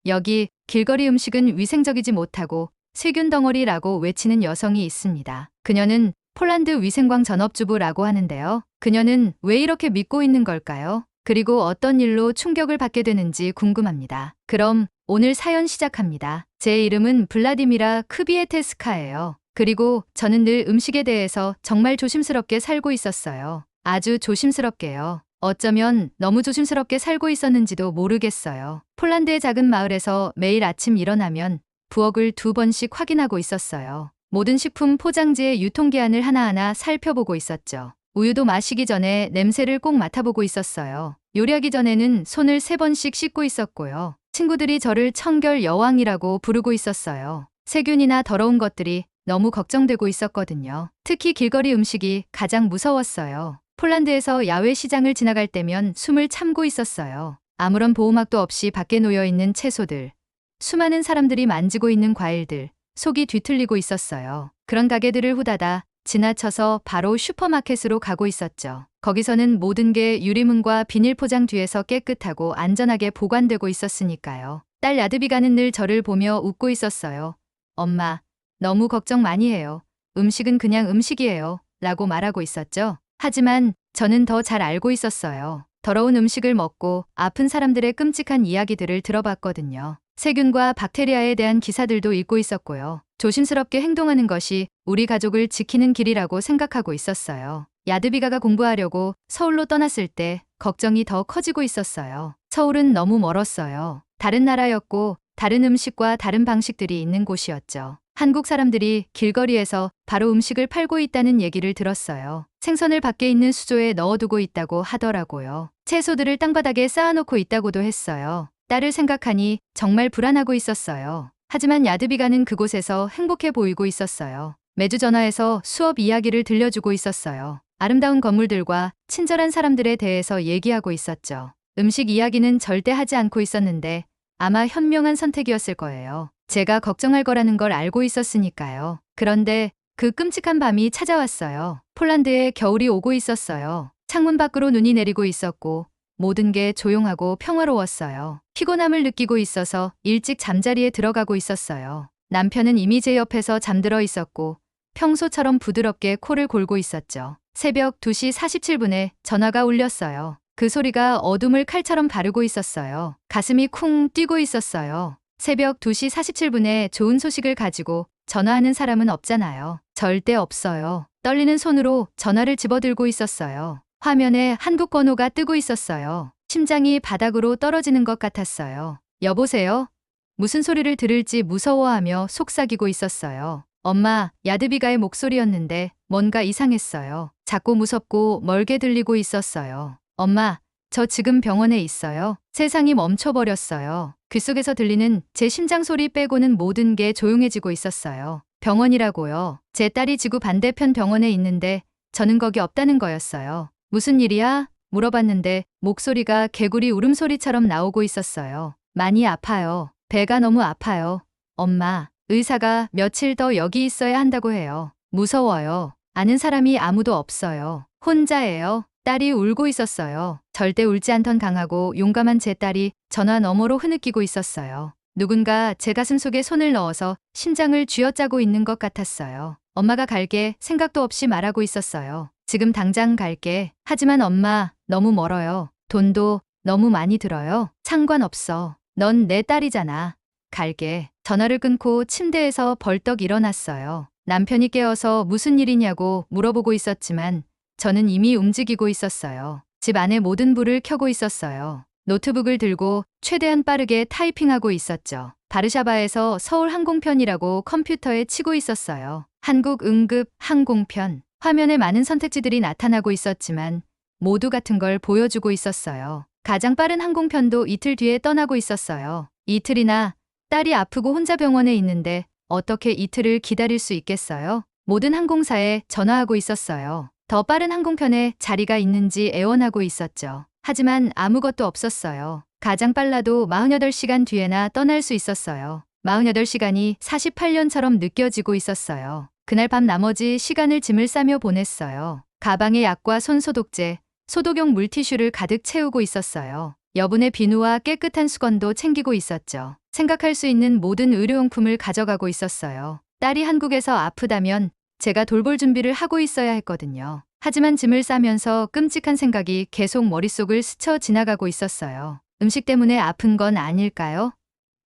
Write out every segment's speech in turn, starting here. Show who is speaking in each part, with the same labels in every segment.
Speaker 1: 여기 길거리 음식은 위생적이지 못하고 세균 덩어리라고 외치는 여성이 있습니다. 그녀는 폴란드 위생광 전업주부라고 하는데요. 그녀는 왜 이렇게 믿고 있는 걸까요? 그리고 어떤 일로 충격을 받게 되는지 궁금합니다. 그럼 오늘 사연 시작합니다. 제 이름은 블라디미라 크비에테스카예요. 그리고 저는 늘 음식에 대해서 정말 조심스럽게 살고 있었어요. 아주 조심스럽게요. 어쩌면 너무 조심스럽게 살고 있었는지도 모르겠어요. 폴란드의 작은 마을에서 매일 아침 일어나면 부엌을 2번씩 확인하고 있었어요. 모든 식품 포장지의 유통기한을 하나하나 살펴보고 있었죠. 우유도 마시기 전에 냄새를 꼭 맡아보고 있었어요. 요리하기 전에는 손을 3번씩 씻고 있었고요. 친구들이 저를 청결 여왕이라고 부르고 있었어요. 세균이나 더러운 것들이 너무 걱정되고 있었거든요. 특히 길거리 음식이 가장 무서웠어요. 폴란드에서 야외 시장을 지나갈 때면 숨을 참고 있었어요. 아무런 보호막도 없이 밖에 놓여 있는 채소들, 수많은 사람들이 만지고 있는 과일들, 속이 뒤틀리고 있었어요. 그런 가게들을 후다다 지나쳐서 바로 슈퍼마켓으로 가고 있었죠. 거기서는 모든 게 유리문과 비닐 포장 뒤에서 깨끗하고 안전하게 보관되고 있었으니까요. 딸 야드비가는 늘 저를 보며 웃고 있었어요. 엄마, 너무 걱정 많이 해요. 음식은 그냥 음식이에요. 라고 말하고 있었죠. 하지만 저는 더 잘 알고 있었어요. 더러운 음식을 먹고 아픈 사람들의 끔찍한 이야기들을 들어봤거든요. 세균과 박테리아에 대한 기사들도 읽고 있었고요. 조심스럽게 행동하는 것이 우리 가족을 지키는 길이라고 생각하고 있었어요. 야드비가가 공부하려고 서울로 떠났을 때 걱정이 더 커지고 있었어요. 서울은 너무 멀었어요. 다른 나라였고 다른 음식과 다른 방식들이 있는 곳이었죠. 한국 사람들이 길거리에서 바로 음식을 팔고 있다는 얘기를 들었어요. 생선을 밖에 있는 수조에 넣어두고 있다고 하더라고요. 채소들을 땅바닥에 쌓아놓고 있다고도 했어요. 딸을 생각하니 정말 불안하고 있었어요. 하지만 야드비가는 그곳에서 행복해 보이고 있었어요. 매주 전화해서 수업 이야기를 들려주고 있었어요. 아름다운 건물들과 친절한 사람들에 대해서 얘기하고 있었죠. 음식 이야기는 절대 하지 않고 있었는데 아마 현명한 선택이었을 거예요. 제가 걱정할 거라는 걸 알고 있었으니까요. 그런데 그 끔찍한 밤이 찾아왔어요. 폴란드에 겨울이 오고 있었어요. 창문 밖으로 눈이 내리고 있었고 모든 게 조용하고 평화로웠어요. 피곤함을 느끼고 있어서 일찍 잠자리에 들어가고 있었어요. 남편은 이미 제 옆에서 잠들어 있었고 평소처럼 부드럽게 코를 골고 있었죠. 새벽 2시 47분에 전화가 울렸어요. 그 소리가 어둠을 칼처럼 바르고 있었어요. 가슴이 쿵 뛰고 있었어요. 새벽 2시 47분에 좋은 소식을 가지고 전화하는 사람은 없잖아요. 절대 없어요. 떨리는 손으로 전화를 집어들고 있었어요. 화면에 한국 번호가 뜨고 있었어요. 심장이 바닥으로 떨어지는 것 같았어요. 여보세요? 무슨 소리를 들을지 무서워하며 속삭이고 있었어요. 엄마, 야드비가의 목소리였는데 뭔가 이상했어요. 작고 무섭고 멀게 들리고 있었어요. 엄마, 저 지금 병원에 있어요. 세상이 멈춰버렸어요. 귓속에서 들리는 제 심장 소리 빼고는 모든 게 조용해지고 있었어요. 병원이라고요. 제 딸이 지구 반대편 병원에 있는데 저는 거기 없다는 거였어요. 무슨 일이야? 물어봤는데 목소리가 개구리 울음소리처럼 나오고 있었어요. 많이 아파요. 배가 너무 아파요. 엄마, 의사가 며칠 더 여기 있어야 한다고 해요. 무서워요. 아는 사람이 아무도 없어요. 혼자예요. 딸이 울고 있었어요. 절대 울지 않던 강하고 용감한 제 딸이 전화 너머로 흐느끼고 있었어요. 누군가 제 가슴 속에 손을 넣어서 심장을 쥐어짜고 있는 것 같았어요. 엄마가 갈게 생각도 없이 말하고 있었어요. 지금 당장 갈게. 하지만 엄마, 너무 멀어요. 돈도 너무 많이 들어요. 상관없어. 넌 내 딸이잖아. 갈게. 전화를 끊고 침대에서 벌떡 일어났어요. 남편이 깨어서 무슨 일이냐고 물어보고 있었지만 저는 이미 움직이고 있었어요. 집 안에 모든 불을 켜고 있었어요. 노트북을 들고 최대한 빠르게 타이핑하고 있었죠. 바르샤바에서 서울 항공편이라고 컴퓨터에 치고 있었어요. 한국 응급 항공편. 화면에 많은 선택지들이 나타나고 있었지만 모두 같은 걸 보여주고 있었어요. 가장 빠른 항공편도 이틀 뒤에 떠나고 있었어요. 이틀이나 딸이 아프고 혼자 병원에 있는데 어떻게 이틀을 기다릴 수 있겠어요? 모든 항공사에 전화하고 있었어요. 더 빠른 항공편에 자리가 있는지 애원하고 있었죠. 하지만 아무것도 없었어요. 가장 빨라도 48시간 뒤에나 떠날 수 있었어요. 48시간이 48년처럼 느껴지고 있었어요. 그날 밤 나머지 시간을 짐을 싸며 보냈어요. 가방에 약과 손소독제, 소독용 물티슈를 가득 채우고 있었어요. 여분의 비누와 깨끗한 수건도 챙기고 있었죠. 생각할 수 있는 모든 의료용품을 가져가고 있었어요. 딸이 한국에서 아프다면 제가 돌볼 준비를 하고 있어야 했거든요. 하지만 짐을 싸면서 끔찍한 생각이 계속 머릿속을 스쳐 지나가고 있었어요. 음식 때문에 아픈 건 아닐까요?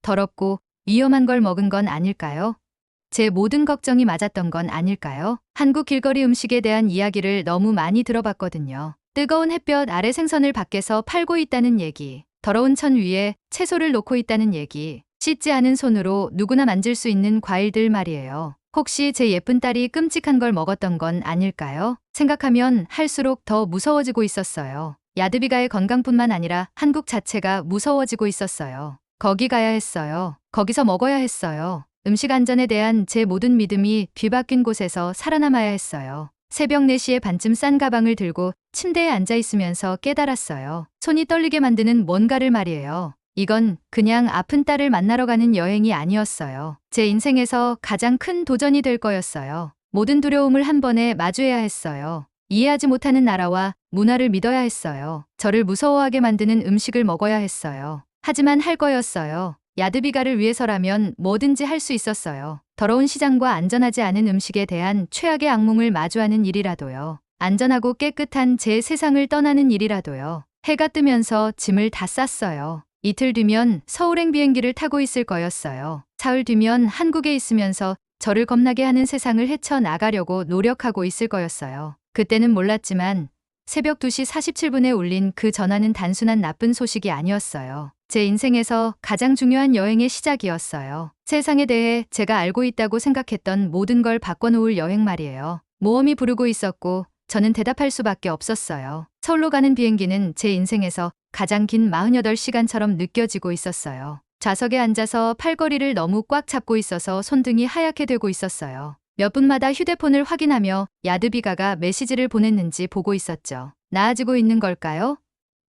Speaker 1: 더럽고 위험한 걸 먹은 건 아닐까요? 제 모든 걱정이 맞았던 건 아닐까요? 한국 길거리 음식에 대한 이야기를 너무 많이 들어봤거든요. 뜨거운 햇볕 아래 생선을 밖에서 팔고 있다는 얘기, 더러운 천 위에 채소를 놓고 있다는 얘기, 씻지 않은 손으로 누구나 만질 수 있는 과일들 말이에요. 혹시 제 예쁜 딸이 끔찍한 걸 먹었던 건 아닐까요? 생각하면 할수록 더 무서워지고 있었어요. 야드비가의 건강뿐만 아니라 한국 자체가 무서워지고 있었어요. 거기 가야 했어요. 거기서 먹어야 했어요. 음식 안전에 대한 제 모든 믿음이 뒤바뀐 곳에서 살아남아야 했어요. 새벽 4시에 반쯤 싼 가방을 들고 침대에 앉아 있으면서 깨달았어요. 손이 떨리게 만드는 뭔가를 말이에요. 이건 그냥 아픈 딸을 만나러 가는 여행이 아니었어요. 제 인생에서 가장 큰 도전이 될 거였어요. 모든 두려움을 한 번에 마주해야 했어요. 이해하지 못하는 나라와 문화를 믿어야 했어요. 저를 무서워하게 만드는 음식을 먹어야 했어요. 하지만 할 거였어요. 야드비가를 위해서라면 뭐든지 할 수 있었어요. 더러운 시장과 안전하지 않은 음식에 대한 최악의 악몽을 마주하는 일이라도요. 안전하고 깨끗한 제 세상을 떠나는 일이라도요. 해가 뜨면서 짐을 다 쌌어요. 이틀 뒤면 서울행 비행기를 타고 있을 거였어요. 사흘 뒤면 한국에 있으면서 저를 겁나게 하는 세상을 헤쳐나가려고 노력하고 있을 거였어요. 그때는 몰랐지만 새벽 2시 47분에 울린 그 전화는 단순한 나쁜 소식이 아니었어요. 제 인생에서 가장 중요한 여행의 시작이었어요. 세상에 대해 제가 알고 있다고 생각했던 모든 걸 바꿔놓을 여행 말이에요. 모험이 부르고 있었고 저는 대답할 수밖에 없었어요. 서울로 가는 비행기는 제 인생에서 가장 긴 48시간처럼 느껴지고 있었어요. 좌석에 앉아서 팔걸이를 너무 꽉 잡고 있어서 손등이 하얗게 되고 있었어요. 몇 분마다 휴대폰을 확인하며 야드비가가 메시지를 보냈는지 보고 있었죠. 나아지고 있는 걸까요?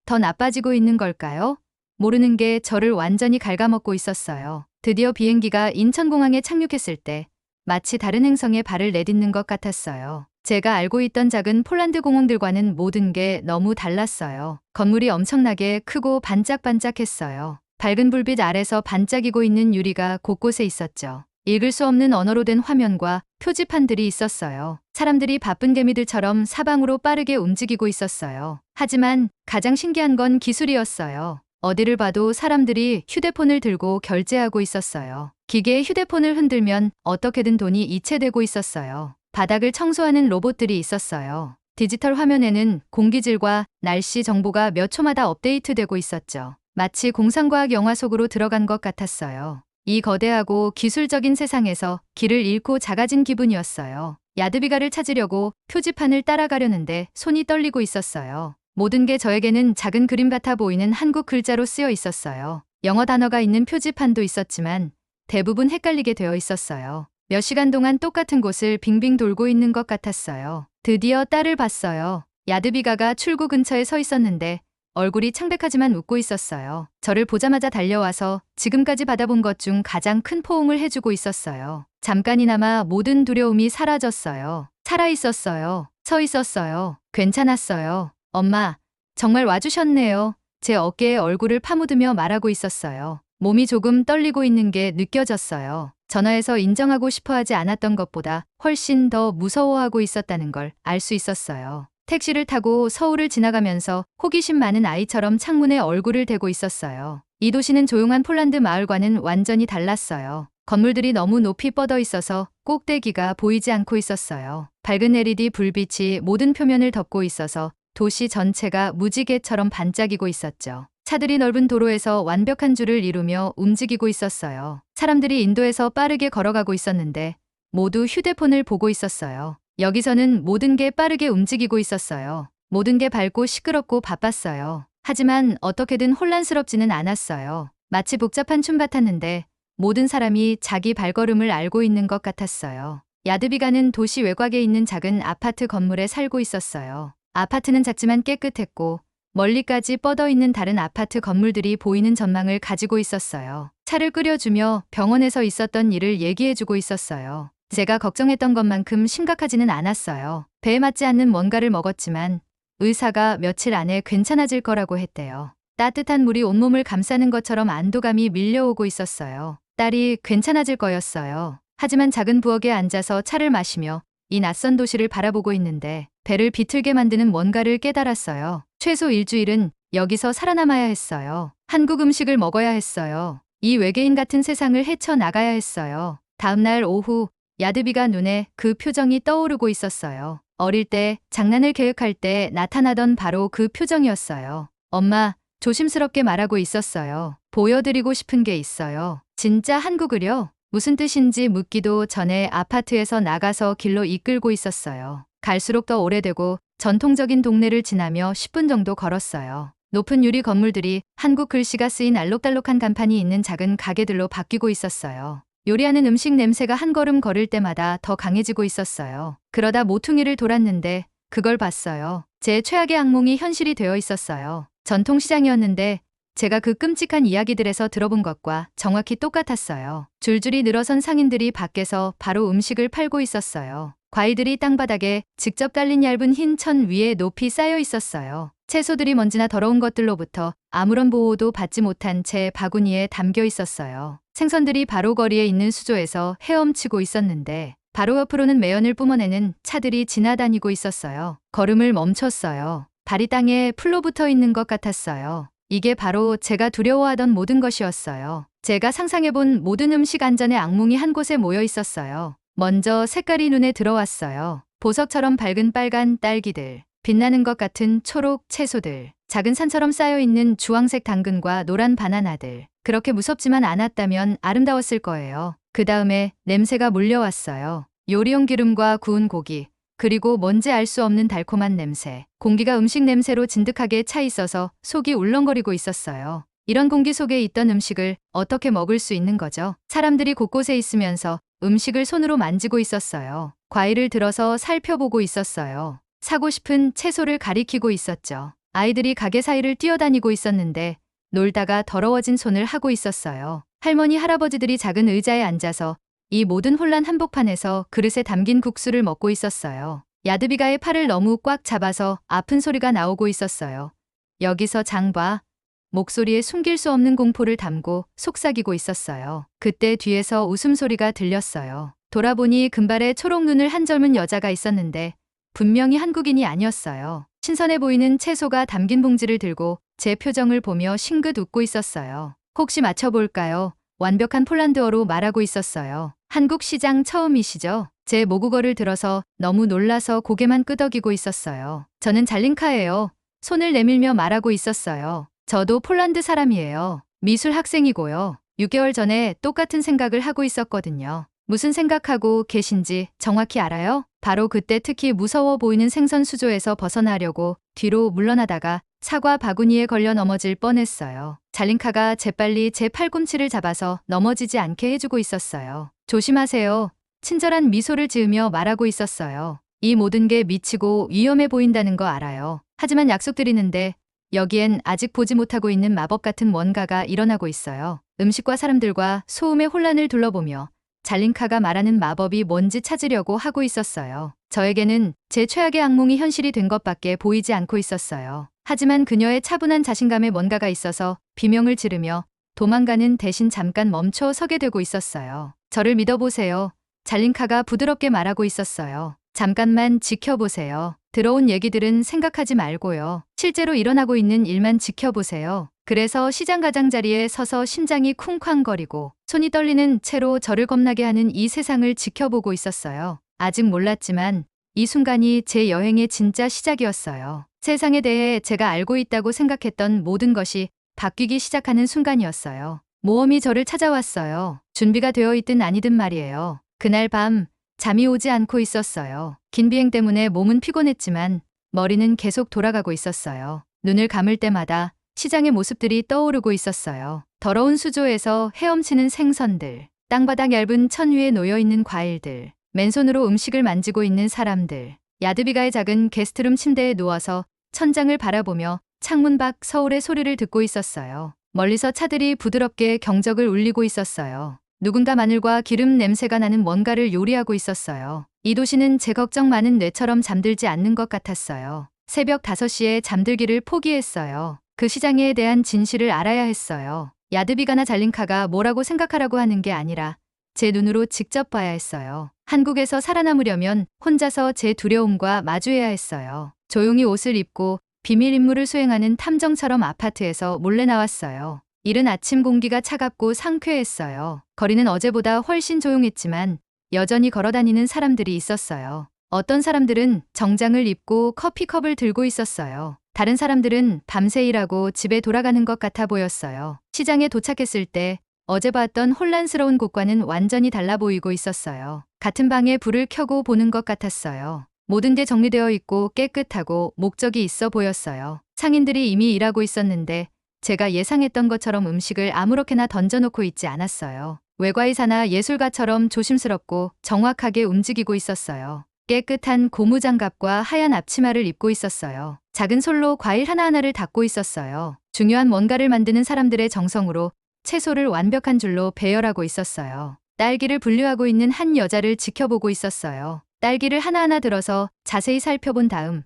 Speaker 1: 더 나빠지고 있는 걸까요? 모르는 게 저를 완전히 갉아먹고 있었어요. 드디어 비행기가 인천공항에 착륙했을 때 마치 다른 행성에 발을 내딛는 것 같았어요. 제가 알고 있던 작은 폴란드 공항들과는 모든 게 너무 달랐어요. 건물이 엄청나게 크고 반짝반짝했어요. 밝은 불빛 아래서 반짝이고 있는 유리가 곳곳에 있었죠. 읽을 수 없는 언어로 된 화면과 표지판들이 있었어요. 사람들이 바쁜 개미들처럼 사방으로 빠르게 움직이고 있었어요. 하지만 가장 신기한 건 기술이었어요. 어디를 봐도 사람들이 휴대폰을 들고 결제하고 있었어요. 기계에 휴대폰을 흔들면 어떻게든 돈이 이체되고 있었어요. 바닥을 청소하는 로봇들이 있었어요. 디지털 화면에는 공기질과 날씨 정보가 몇 초마다 업데이트되고 있었죠. 마치 공상과학 영화 속으로 들어간 것 같았어요. 이 거대하고 기술적인 세상에서 길을 잃고 작아진 기분이었어요. 야드비가를 찾으려고 표지판을 따라가려는데 손이 떨리고 있었어요. 모든 게 저에게는 작은 그림 같아 보이는 한국 글자로 쓰여 있었어요. 영어 단어가 있는 표지판도 있었지만 대부분 헷갈리게 되어 있었어요. 몇 시간 동안 똑같은 곳을 빙빙 돌고 있는 것 같았어요. 드디어 딸을 봤어요. 야드비가가 출구 근처에 서 있었는데 얼굴이 창백하지만 웃고 있었어요. 저를 보자마자 달려와서 지금까지 받아본 것 중 가장 큰 포옹을 해주고 있었어요. 잠깐이나마 모든 두려움이 사라졌어요. 살아있었어요. 서 있었어요. 괜찮았어요. 엄마, 정말 와주셨네요. 제 어깨에 얼굴을 파묻으며 말하고 있었어요. 몸이 조금 떨리고 있는 게 느껴졌어요. 전화해서 인정하고 싶어 하지 않았던 것보다 훨씬 더 무서워하고 있었다는 걸 알 수 있었어요. 택시를 타고 서울을 지나가면서 호기심 많은 아이처럼 창문에 얼굴을 대고 있었어요. 이 도시는 조용한 폴란드 마을과는 완전히 달랐어요. 건물들이 너무 높이 뻗어 있어서 꼭대기가 보이지 않고 있었어요. 밝은 LED 불빛이 모든 표면을 덮고 있어서 도시 전체가 무지개처럼 반짝이고 있었죠. 차들이 넓은 도로에서 완벽한 줄을 이루며 움직이고 있었어요. 사람들이 인도에서 빠르게 걸어가고 있었는데 모두 휴대폰을 보고 있었어요. 여기서는 모든 게 빠르게 움직이고 있었어요. 모든 게 밝고 시끄럽고 바빴어요. 하지만 어떻게든 혼란스럽지는 않았어요. 마치 복잡한 춤 같았는데 모든 사람이 자기 발걸음을 알고 있는 것 같았어요. 야드비가는 도시 외곽에 있는 작은 아파트 건물에 살고 있었어요. 아파트는 작지만 깨끗했고 멀리까지 뻗어 있는 다른 아파트 건물들이 보이는 전망을 가지고 있었어요. 차를 끓여주며 병원에서 있었던 일을 얘기해주고 있었어요. 제가 걱정했던 것만큼 심각하지는 않았어요. 배에 맞지 않는 뭔가를 먹었지만 의사가 며칠 안에 괜찮아질 거라고 했대요. 따뜻한 물이 온몸을 감싸는 것처럼 안도감이 밀려오고 있었어요. 딸이 괜찮아질 거였어요. 하지만 작은 부엌에 앉아서 차를 마시며 이 낯선 도시를 바라보고 있는데 배를 비틀게 만드는 뭔가를 깨달았어요. 최소 일주일은 여기서 살아남아야 했어요. 한국 음식을 먹어야 했어요. 이 외계인 같은 세상을 헤쳐나가야 했어요. 다음날 오후 야드비가 눈에 그 표정이 떠오르고 있었어요. 어릴 때 장난을 계획할 때 나타나던 바로 그 표정이었어요. 엄마, 조심스럽게 말하고 있었어요. 보여드리고 싶은 게 있어요. 진짜 한국을요? 무슨 뜻인지 묻기도 전에 아파트에서 나가서 길로 이끌고 있었어요. 갈수록 더 오래되고 전통적인 동네를 지나며 10분 정도 걸었어요. 높은 유리 건물들이 한국 글씨가 쓰인 알록달록한 간판이 있는 작은 가게들로 바뀌고 있었어요. 요리하는 음식 냄새가 한 걸음 걸을 때마다 더 강해지고 있었어요. 그러다 모퉁이를 돌았는데 그걸 봤어요. 제 최악의 악몽이 현실이 되어 있었어요. 전통시장이었는데 제가 그 끔찍한 이야기들에서 들어본 것과 정확히 똑같았어요. 줄줄이 늘어선 상인들이 밖에서 바로 음식을 팔고 있었어요. 과일들이 땅바닥에 직접 깔린 얇은 흰 천 위에 높이 쌓여 있었어요. 채소들이 먼지나 더러운 것들로부터 아무런 보호도 받지 못한 채 바구니에 담겨 있었어요. 생선들이 바로 거리에 있는 수조에서 헤엄치고 있었는데 바로 옆으로는 매연을 뿜어내는 차들이 지나다니고 있었어요. 걸음을 멈췄어요. 발이 땅에 풀로 붙어 있는 것 같았어요. 이게 바로 제가 두려워하던 모든 것이었어요. 제가 상상해본 모든 음식 안전의 악몽이 한 곳에 모여 있었어요. 먼저 색깔이 눈에 들어왔어요. 보석처럼 밝은 빨간 딸기들, 빛나는 것 같은 초록 채소들, 작은 산처럼 쌓여있는 주황색 당근과 노란 바나나들. 그렇게 무섭지만 않았다면 아름다웠을 거예요. 그 다음에 냄새가 물려왔어요. 요리용 기름과 구운 고기, 그리고 뭔지 알 수 없는 달콤한 냄새. 공기가 음식 냄새로 진득하게 차 있어서 속이 울렁거리고 있었어요. 이런 공기 속에 있던 음식을 어떻게 먹을 수 있는 거죠? 사람들이 곳곳에 있으면서 음식을 손으로 만지고 있었어요. 과일을 들어서 살펴보고 있었어요. 사고 싶은 채소를 가리키고 있었죠. 아이들이 가게 사이를 뛰어다니고 있었는데 놀다가 더러워진 손을 하고 있었어요. 할머니, 할아버지들이 작은 의자에 앉아서 이 모든 혼란 한복판에서 그릇에 담긴 국수를 먹고 있었어요. 야드비가의 팔을 너무 꽉 잡아서 아픈 소리가 나오고 있었어요. 여기서 장 봐. 목소리에 숨길 수 없는 공포를 담고 속삭이고 있었어요. 그때 뒤에서 웃음소리가 들렸어요. 돌아보니 금발의 초록 눈을 한 젊은 여자가 있었는데 분명히 한국인이 아니었어요. 신선해 보이는 채소가 담긴 봉지를 들고 제 표정을 보며 싱긋 웃고 있었어요. 혹시 맞춰볼까요? 완벽한 폴란드어로 말하고 있었어요. 한국 시장 처음이시죠? 제 모국어를 들어서 너무 놀라서 고개만 끄덕이고 있었어요. 저는 잘린카예요. 손을 내밀며 말하고 있었어요. 저도 폴란드 사람이에요. 미술 학생이고요. 6개월 전에 똑같은 생각을 하고 있었거든요. 무슨 생각하고 계신지 정확히 알아요? 바로 그때 특히 무서워 보이는 생선 수조에서 벗어나려고 뒤로 물러나다가 사과 바구니에 걸려 넘어질 뻔했어요. 잘린카가 재빨리 제 팔꿈치를 잡아서 넘어지지 않게 해주고 있었어요. 조심하세요. 친절한 미소를 지으며 말하고 있었어요. 이 모든 게 미치고 위험해 보인다는 거 알아요. 하지만 약속드리는데 여기엔 아직 보지 못하고 있는 마법 같은 뭔가가 일어나고 있어요. 음식과 사람들과 소음의 혼란을 둘러보며 잘린카가 말하는 마법이 뭔지 찾으려고 하고 있었어요. 저에게는 제 최악의 악몽이 현실이 된 것밖에 보이지 않고 있었어요. 하지만 그녀의 차분한 자신감에 뭔가가 있어서 비명을 지르며 도망가는 대신 잠깐 멈춰 서게 되고 있었어요. 저를 믿어보세요. 잘린카가 부드럽게 말하고 있었어요. 잠깐만 지켜보세요. 들어온 얘기들은 생각하지 말고요. 실제로 일어나고 있는 일만 지켜보세요. 그래서 시장 가장자리에 서서 심장이 쿵쾅거리고 손이 떨리는 채로 저를 겁나게 하는 이 세상을 지켜보고 있었어요. 아직 몰랐지만 이 순간이 제 여행의 진짜 시작이었어요. 세상에 대해 제가 알고 있다고 생각했던 모든 것이 바뀌기 시작하는 순간이었어요. 모험이 저를 찾아왔어요. 준비가 되어 있든 아니든 말이에요. 그날 밤 잠이 오지 않고 있었어요. 긴 비행 때문에 몸은 피곤했지만 머리는 계속 돌아가고 있었어요. 눈을 감을 때마다 시장의 모습들이 떠오르고 있었어요. 더러운 수조에서 헤엄치는 생선들, 땅바닥 얇은 천 위에 놓여있는 과일들, 맨손으로 음식을 만지고 있는 사람들, 야드비가의 작은 게스트룸 침대에 누워서 천장을 바라보며 창문 밖 서울의 소리를 듣고 있었어요. 멀리서 차들이 부드럽게 경적을 울리고 있었어요. 누군가 마늘과 기름 냄새가 나는 뭔가를 요리하고 있었어요. 이 도시는 제 걱정 많은 뇌처럼 잠들지 않는 것 같았어요. 새벽 5시에 잠들기를 포기했어요. 그 시장에 대한 진실을 알아야 했어요. 야드비가나 잘린카가 뭐라고 생각하라고 하는 게 아니라 제 눈으로 직접 봐야 했어요. 한국에서 살아남으려면 혼자서 제 두려움과 마주해야 했어요. 조용히 옷을 입고 비밀 임무를 수행하는 탐정처럼 아파트에서 몰래 나왔어요. 이른 아침 공기가 차갑고 상쾌했어요. 거리는 어제보다 훨씬 조용했지만 여전히 걸어다니는 사람들이 있었어요. 어떤 사람들은 정장을 입고 커피컵을 들고 있었어요. 다른 사람들은 밤새 일하고 집에 돌아가는 것 같아 보였어요. 시장에 도착했을 때 어제 봤던 혼란스러운 곳과는 완전히 달라 보이고 있었어요. 같은 방에 불을 켜고 보는 것 같았어요. 모든 게 정리되어 있고 깨끗하고 목적이 있어 보였어요. 상인들이 이미 일하고 있었는데 제가 예상했던 것처럼 음식을 아무렇게나 던져놓고 있지 않았어요. 외과의사나 예술가처럼 조심스럽고 정확하게 움직이고 있었어요. 깨끗한 고무장갑과 하얀 앞치마를 입고 있었어요. 작은 솔로 과일 하나하나를 닦고 있었어요. 중요한 뭔가를 만드는 사람들의 정성으로 채소를 완벽한 줄로 배열하고 있었어요. 딸기를 분류하고 있는 한 여자를 지켜보고 있었어요. 딸기를 하나하나 들어서 자세히 살펴본 다음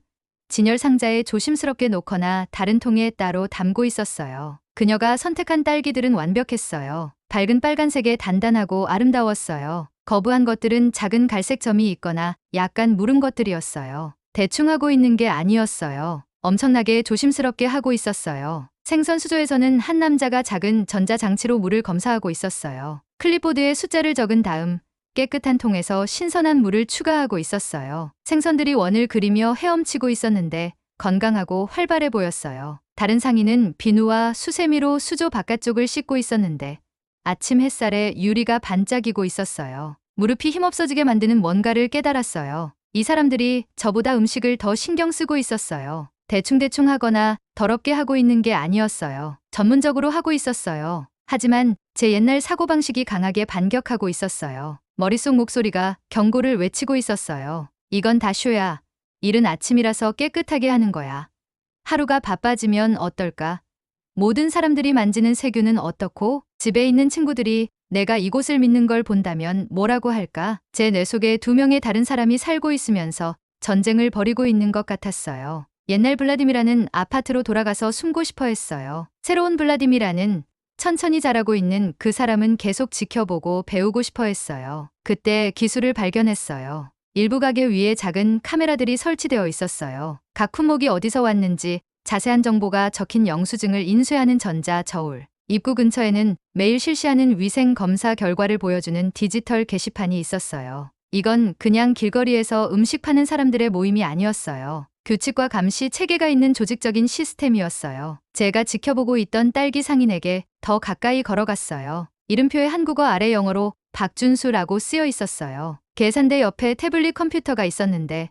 Speaker 1: 진열 상자에 조심스럽게 놓거나 다른 통에 따로 담고 있었어요. 그녀가 선택한 딸기들은 완벽했어요. 밝은 빨간색에 단단하고 아름다웠어요. 거부한 것들은 작은 갈색 점이 있거나 약간 무른 것들이었어요. 대충 하고 있는 게 아니었어요. 엄청나게 조심스럽게 하고 있었어요. 생선 수조에서는 한 남자가 작은 전자장치로 물을 검사하고 있었어요. 클립보드에 숫자를 적은 다음 깨끗한 통에서 신선한 물을 추가하고 있었어요. 생선들이 원을 그리며 헤엄치고 있었는데 건강하고 활발해 보였어요. 다른 상인은 비누와 수세미로 수조 바깥쪽을 씻고 있었는데 아침 햇살에 유리가 반짝이고 있었어요. 무릎이 힘없어지게 만드는 뭔가를 깨달았어요. 이 사람들이 저보다 음식을 더 신경 쓰고 있었어요. 대충대충 하거나 더럽게 하고 있는 게 아니었어요. 전문적으로 하고 있었어요. 하지만 제 옛날 사고방식이 강하게 반격하고 있었어요. 머릿속 목소리가 경고를 외치고 있었어요. 이건 다 쇼야. 이른 아침이라서 깨끗하게 하는 거야. 하루가 바빠지면 어떨까? 모든 사람들이 만지는 세균은 어떻고? 집에 있는 친구들이 내가 이곳을 믿는 걸 본다면 뭐라고 할까? 제 뇌 속에 두 명의 다른 사람이 살고 있으면서 전쟁을 벌이고 있는 것 같았어요. 옛날 블라디미라는 아파트로 돌아가서 숨고 싶어 했어요. 새로운 블라디미라는 천천히 자라고 있는 그 사람은 계속 지켜보고 배우고 싶어 했어요. 그때 기술을 발견했어요. 일부 가게 위에 작은 카메라들이 설치되어 있었어요. 각 품목이 어디서 왔는지 자세한 정보가 적힌 영수증을 인쇄하는 전자 저울. 입구 근처에는 매일 실시하는 위생 검사 결과를 보여주는 디지털 게시판이 있었어요. 이건 그냥 길거리에서 음식 파는 사람들의 모임이 아니었어요. 규칙과 감시 체계가 있는 조직적인 시스템이었어요. 제가 지켜보고 있던 딸기 상인에게 더 가까이 걸어갔어요. 이름표에 한국어 아래 영어로 박준수라고 쓰여 있었어요. 계산대 옆에 태블릿 컴퓨터가 있었는데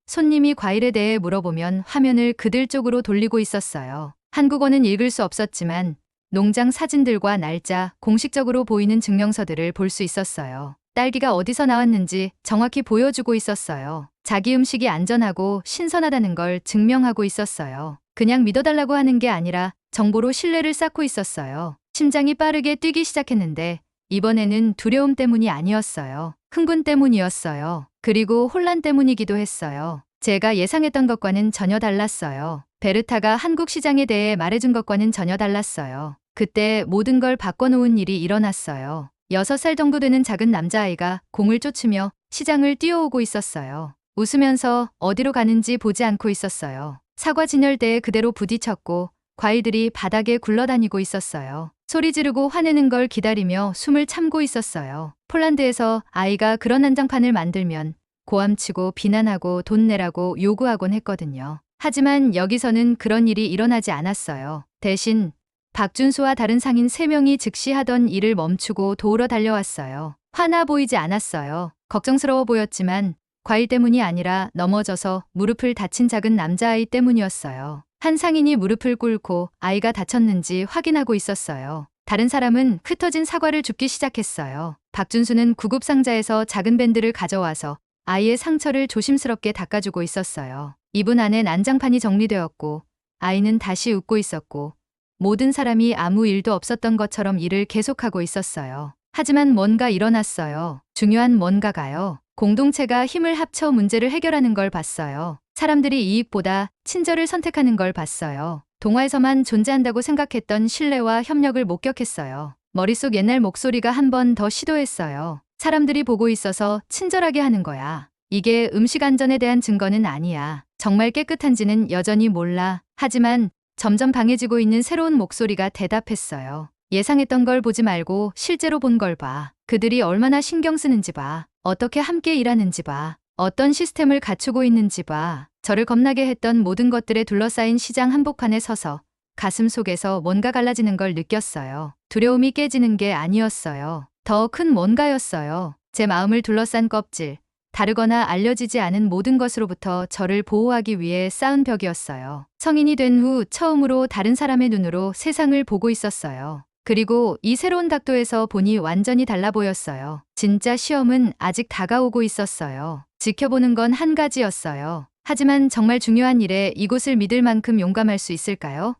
Speaker 1: 손님이 과일에 대해 물어보면 화면을 그들 쪽으로 돌리고 있었어요. 한국어는 읽을 수 없었지만 농장 사진들과 날짜, 공식적으로 보이는 증명서들을 볼 수 있었어요. 딸기가 어디서 나왔는지 정확히 보여주고 있었어요. 자기 음식이 안전하고 신선하다는 걸 증명하고 있었어요. 그냥 믿어달라고 하는 게 아니라 정보로 신뢰를 쌓고 있었어요. 심장이 빠르게 뛰기 시작했는데 이번에는 두려움 때문이 아니었어요. 흥분 때문이었어요. 그리고 혼란 때문이기도 했어요. 제가 예상했던 것과는 전혀 달랐어요. 베르타가 한국 시장에 대해 말해준 것과는 전혀 달랐어요. 그때 모든 걸 바꿔놓은 일이 일어났어요. 6살 정도 되는 작은 남자아이가 공을 쫓으며 시장을 뛰어오고 있었어요. 웃으면서 어디로 가는지 보지 않고 있었어요. 사과 진열대에 그대로 부딪혔고 과일들이 바닥에 굴러다니고 있었어요. 소리 지르고 화내는 걸 기다리며 숨을 참고 있었어요. 폴란드에서 아이가 그런 난장판을 만들면 고함치고 비난하고 돈 내라고 요구하곤 했거든요. 하지만 여기서는 그런 일이 일어나지 않았어요. 대신 박준수와 다른 상인 3명이 즉시 하던 일을 멈추고 도우러 달려왔어요. 화나 보이지 않았어요. 걱정스러워 보였지만 과일 때문이 아니라 넘어져서 무릎을 다친 작은 남자아이 때문이었어요. 한 상인이 무릎을 꿇고 아이가 다쳤는지 확인하고 있었어요. 다른 사람은 흩어진 사과를 줍기 시작했어요. 박준수는 구급상자에서 작은 밴드를 가져와서 아이의 상처를 조심스럽게 닦아주고 있었어요. 이분 안에 난장판이 정리되었고 아이는 다시 웃고 있었고 모든 사람이 아무 일도 없었던 것처럼 일을 계속하고 있었어요. 하지만 뭔가 일어났어요. 중요한 뭔가가요. 공동체가 힘을 합쳐 문제를 해결하는 걸 봤어요. 사람들이 이익보다 친절을 선택하는 걸 봤어요. 동화에서만 존재한다고 생각했던 신뢰와 협력을 목격했어요. 머릿속 옛날 목소리가 한 번 더 시도했어요. 사람들이 보고 있어서 친절하게 하는 거야. 이게 음식 안전에 대한 증거는 아니야. 정말 깨끗한지는 여전히 몰라. 하지만 점점 강해지고 있는 새로운 목소리가 대답했어요. 예상했던 걸 보지 말고 실제로 본 걸 봐. 그들이 얼마나 신경 쓰는지 봐. 어떻게 함께 일하는지 봐. 어떤 시스템을 갖추고 있는지 봐. 저를 겁나게 했던 모든 것들에 둘러싸인 시장 한복판에 서서 가슴 속에서 뭔가 갈라지는 걸 느꼈어요. 두려움이 깨지는 게 아니었어요. 더 큰 뭔가였어요. 제 마음을 둘러싼 껍질, 다르거나 알려지지 않은 모든 것으로부터 저를 보호하기 위해 쌓은 벽이었어요. 성인이 된 후 처음으로 다른 사람의 눈으로 세상을 보고 있었어요. 그리고 이 새로운 각도에서 보니 완전히 달라 보였어요. 진짜 시험은 아직 다가오고 있었어요. 지켜보는 건 한 가지였어요. 하지만 정말 중요한 일에 이곳을 믿을 만큼 용감할 수 있을까요?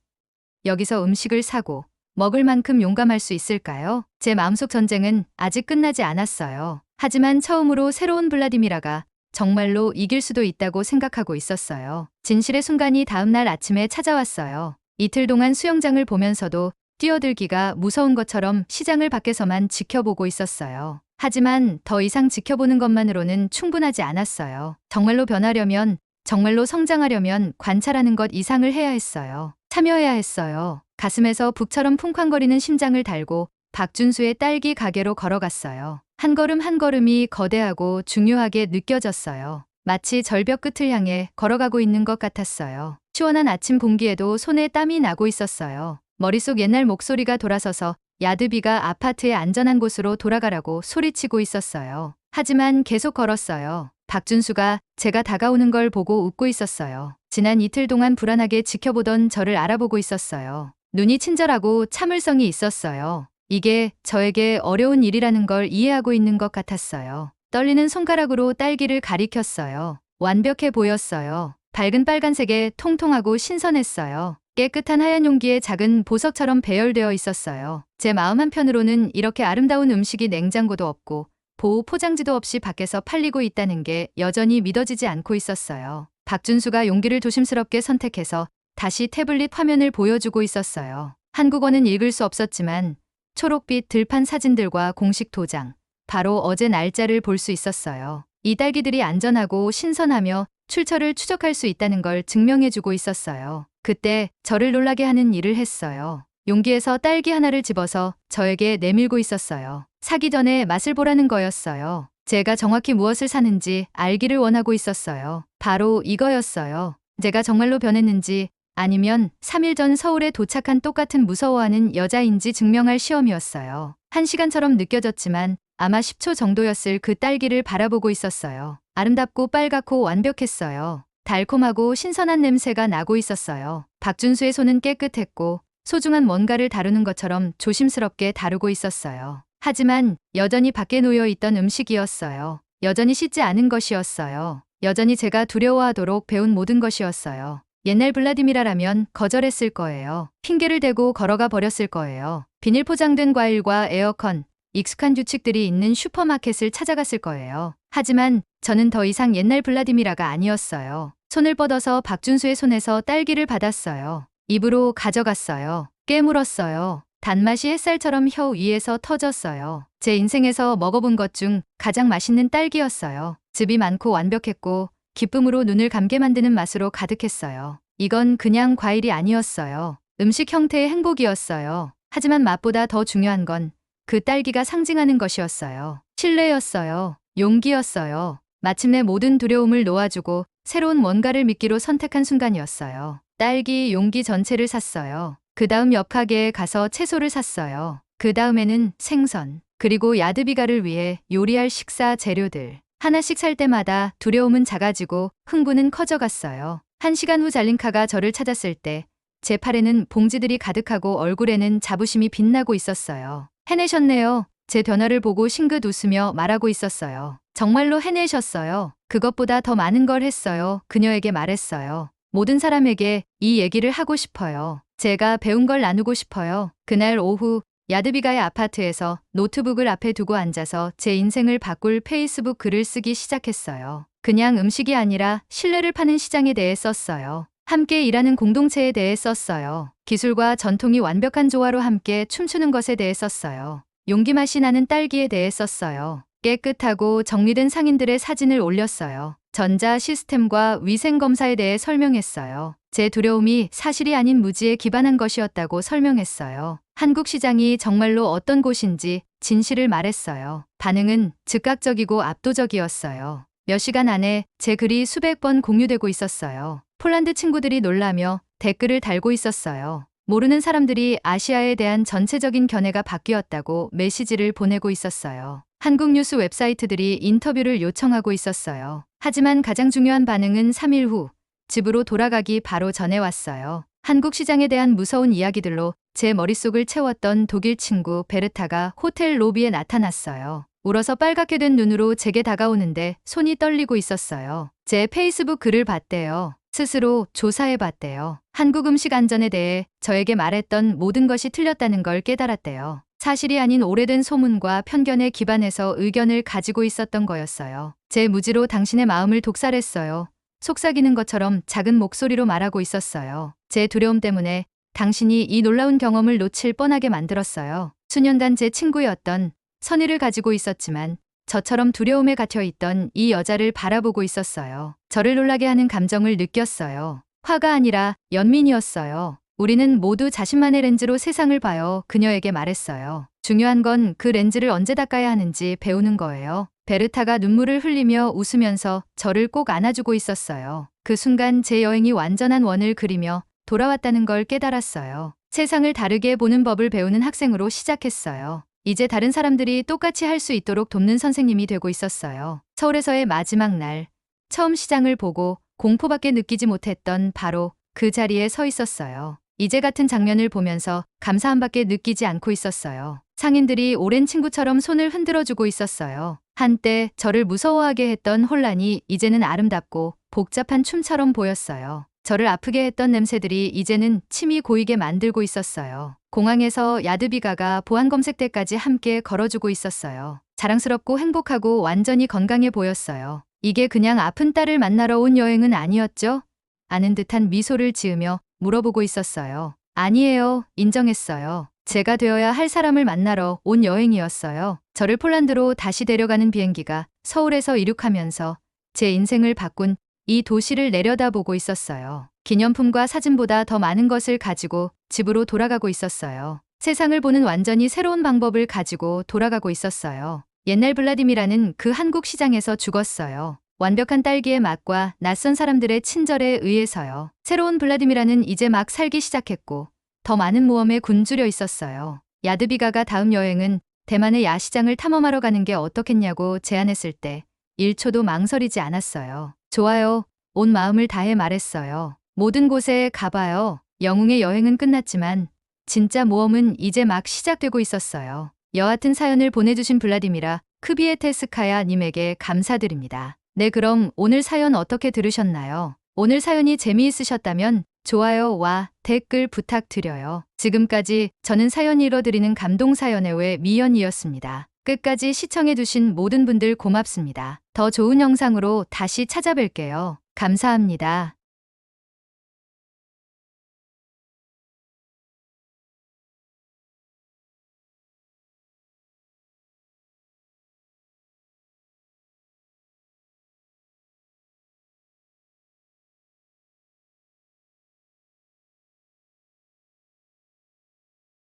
Speaker 1: 여기서 음식을 사고 먹을 만큼 용감할 수 있을까요? 제 마음속 전쟁은 아직 끝나지 않았어요. 하지만 처음으로 새로운 블라디미라가 정말로 이길 수도 있다고 생각하고 있었어요. 진실의 순간이 다음 날 아침에 찾아왔어요. 이틀 동안 수영장을 보면서도 뛰어들기가 무서운 것처럼 시장을 밖에서만 지켜보고 있었어요. 하지만 더 이상 지켜보는 것만으로는 충분하지 않았어요. 정말로 변하려면, 정말로 성장하려면 관찰하는 것 이상을 해야 했어요. 참여해야 했어요. 가슴에서 북처럼 쿵쾅거리는 심장을 달고 박준수의 딸기 가게로 걸어갔어요. 한 걸음 한 걸음이 거대하고 중요하게 느껴졌어요. 마치 절벽 끝을 향해 걸어가고 있는 것 같았어요. 시원한 아침 공기에도 손에 땀이 나고 있었어요. 머릿속 옛날 목소리가 돌아서서 야드비가 아파트의 안전한 곳으로 돌아가라고 소리치고 있었어요. 하지만 계속 걸었어요. 박준수가 제가 다가오는 걸 보고 웃고 있었어요. 지난 이틀 동안 불안하게 지켜보던 저를 알아보고 있었어요. 눈이 친절하고 참을성이 있었어요. 이게 저에게 어려운 일이라는 걸 이해하고 있는 것 같았어요. 떨리는 손가락으로 딸기를 가리켰어요. 완벽해 보였어요. 밝은 빨간색에 통통하고 신선했어요. 깨끗한 하얀 용기에 작은 보석처럼 배열되어 있었어요. 제 마음 한편으로는 이렇게 아름다운 음식이 냉장고도 없고 보호 포장지도 없이 밖에서 팔리고 있다는 게 여전히 믿어지지 않고 있었어요. 박준수가 용기를 조심스럽게 선택해서 다시 태블릿 화면을 보여주고 있었어요. 한국어는 읽을 수 없었지만 초록빛 들판 사진들과 공식 도장, 바로 어제 날짜를 볼 수 있었어요. 이 딸기들이 안전하고 신선하며 출처를 추적할 수 있다는 걸 증명해주고 있었어요. 그때 저를 놀라게 하는 일을 했어요. 용기에서 딸기 하나를 집어서 저에게 내밀고 있었어요. 사기 전에 맛을 보라는 거였어요. 제가 정확히 무엇을 사는지 알기를 원하고 있었어요. 바로 이거였어요. 제가 정말로 변했는지 아니면 3일 전 서울에 도착한 똑같은 무서워하는 여자인지 증명할 시험이었어요. 1시간처럼 느껴졌지만 아마 10초 정도였을 그 딸기를 바라보고 있었어요. 아름답고 빨갛고 완벽했어요. 달콤하고 신선한 냄새가 나고 있었어요. 박준수의 손은 깨끗했고 소중한 뭔가를 다루는 것처럼 조심스럽게 다루고 있었어요. 하지만 여전히 밖에 놓여 있던 음식이었어요. 여전히 씻지 않은 것이었어요. 여전히 제가 두려워하도록 배운 모든 것이었어요. 옛날 블라디미라라면 거절했을 거예요. 핑계를 대고 걸어가 버렸을 거예요. 비닐 포장된 과일과 에어컨, 익숙한 규칙들이 있는 슈퍼마켓을 찾아갔을 거예요. 하지만 저는 더 이상 옛날 블라디미라가 아니었어요. 손을 뻗어서 박준수의 손에서 딸기를 받았어요. 입으로 가져갔어요. 깨물었어요. 단맛이 햇살처럼 혀 위에서 터졌어요. 제 인생에서 먹어본 것 중 가장 맛있는 딸기였어요. 즙이 많고 완벽했고 기쁨으로 눈을 감게 만드는 맛으로 가득했어요. 이건 그냥 과일이 아니었어요. 음식 형태의 행복이었어요. 하지만 맛보다 더 중요한 건 그 딸기가 상징하는 것이었어요. 신뢰였어요. 용기였어요. 마침내 모든 두려움을 놓아주고 새로운 뭔가를 믿기로 선택한 순간이었어요. 딸기 용기 전체를 샀어요. 그 다음 옆 가게에 가서 채소를 샀어요. 그 다음에는 생선, 그리고 야드비가를 위해 요리할 식사 재료들. 하나씩 살 때마다 두려움은 작아지고 흥분은 커져갔어요. 1시간 후 잘린카가 저를 찾았을 때 제 팔에는 봉지들이 가득하고 얼굴에는 자부심이 빛나고 있었어요. 해내셨네요. 제 변화를 보고 싱긋 웃으며 말하고 있었어요. 정말로 해내셨어요. 그것보다 더 많은 걸 했어요. 그녀에게 말했어요. 모든 사람에게 이 얘기를 하고 싶어요. 제가 배운 걸 나누고 싶어요. 그날 오후 야드비가의 아파트에서 노트북을 앞에 두고 앉아서 제 인생을 바꿀 페이스북 글을 쓰기 시작했어요. 그냥 음식이 아니라 신뢰를 파는 시장에 대해 썼어요. 함께 일하는 공동체에 대해 썼어요. 기술과 전통이 완벽한 조화로 함께 춤추는 것에 대해 썼어요. 용기 맛이 나는 딸기에 대해 썼어요. 깨끗하고 정리된 상인들의 사진을 올렸어요. 전자 시스템과 위생 검사에 대해 설명했어요. 제 두려움이 사실이 아닌 무지에 기반한 것이었다고 설명했어요. 한국 시장이 정말로 어떤 곳인지 진실을 말했어요. 반응은 즉각적이고 압도적이었어요. 몇 시간 안에 제 글이 수백 번 공유되고 있었어요. 폴란드 친구들이 놀라며 댓글을 달고 있었어요. 모르는 사람들이 아시아에 대한 전체적인 견해가 바뀌었다고 메시지를 보내고 있었어요. 한국 뉴스 웹사이트들이 인터뷰를 요청하고 있었어요. 하지만 가장 중요한 반응은 3일 후 집으로 돌아가기 바로 전에 왔어요. 한국 시장에 대한 무서운 이야기들로 제 머릿속을 채웠던 독일 친구 베르타가 호텔 로비에 나타났어요. 울어서 빨갛게 된 눈으로 제게 다가오는데 손이 떨리고 있었어요. 제 페이스북 글을 봤대요. 스스로 조사해봤대요. 한국 음식 안전에 대해 저에게 말했던 모든 것이 틀렸다는 걸 깨달았대요. 사실이 아닌 오래된 소문과 편견에 기반해서 의견을 가지고 있었던 거였어요. 제 무지로 당신의 마음을 독살했어요. 속삭이는 것처럼 작은 목소리로 말하고 있었어요. 제 두려움 때문에 당신이 이 놀라운 경험을 놓칠 뻔하게 만들었어요. 수년간 제 친구였던 선의를 가지고 있었지만 저처럼 두려움에 갇혀있던 이 여자를 바라보고 있었어요. 저를 놀라게 하는 감정을 느꼈어요. 화가 아니라 연민이었어요. 우리는 모두 자신만의 렌즈로 세상을 봐요. 그녀에게 말했어요. 중요한 건 그 렌즈를 언제 닦아야 하는지 배우는 거예요. 베르타가 눈물을 흘리며 웃으면서 저를 꼭 안아주고 있었어요. 그 순간 제 여행이 완전한 원을 그리며 돌아왔다는 걸 깨달았어요. 세상을 다르게 보는 법을 배우는 학생으로 시작했어요. 이제 다른 사람들이 똑같이 할 수 있도록 돕는 선생님이 되고 있었어요. 서울에서의 마지막 날, 처음 시장을 보고 공포밖에 느끼지 못했던 바로 그 자리에 서 있었어요. 이제 같은 장면을 보면서 감사함밖에 느끼지 않고 있었어요. 상인들이 오랜 친구처럼 손을 흔들어주고 있었어요. 한때 저를 무서워하게 했던 혼란이 이제는 아름답고 복잡한 춤처럼 보였어요. 저를 아프게 했던 냄새들이 이제는 침이 고이게 만들고 있었어요. 공항에서 야드비가가 보안검색 때까지 함께 걸어주고 있었어요. 자랑스럽고 행복하고 완전히 건강해 보였어요. 이게 그냥 아픈 딸을 만나러 온 여행은 아니었죠? 아는 듯한 미소를 지으며 물어보고 있었어요. 아니에요. 인정했어요. 제가 되어야 할 사람을 만나러 온 여행이었어요. 저를 폴란드로 다시 데려가는 비행기가 서울에서 이륙하면서 제 인생을 바꾼 이 도시를 내려다보고 있었어요. 기념품과 사진보다 더 많은 것을 가지고 집으로 돌아가고 있었어요. 세상을 보는 완전히 새로운 방법을 가지고 돌아가고 있었어요. 옛날 블라디미라는 그 한국 시장에서 죽었어요. 완벽한 딸기의 맛과 낯선 사람들의 친절에 의해서요. 새로운 블라디미라는 이제 막 살기 시작했고 더 많은 모험에 굶주려 있었어요. 야드비가가 다음 여행은 대만의 야시장을 탐험하러 가는 게 어떻겠냐고 제안했을 때 1초도 망설이지 않았어요. 좋아요. 온 마음을 다해 말했어요. 모든 곳에 가봐요. 영웅의 여행은 끝났지만 진짜 모험은 이제 막 시작되고 있었어요. 여하튼 사연을 보내주신 블라디미라 크비에테스카야 님에게 감사드립니다. 네, 그럼 오늘 사연 어떻게 들으셨나요? 오늘 사연이 재미있으셨다면 좋아요와 댓글 부탁드려요. 지금까지 저는 사연 읽어드리는 감동사연의 외 미연이었습니다. 끝까지 시청해주신 모든 분들 고맙습니다. 더 좋은 영상으로 다시 찾아뵐게요. 감사합니다.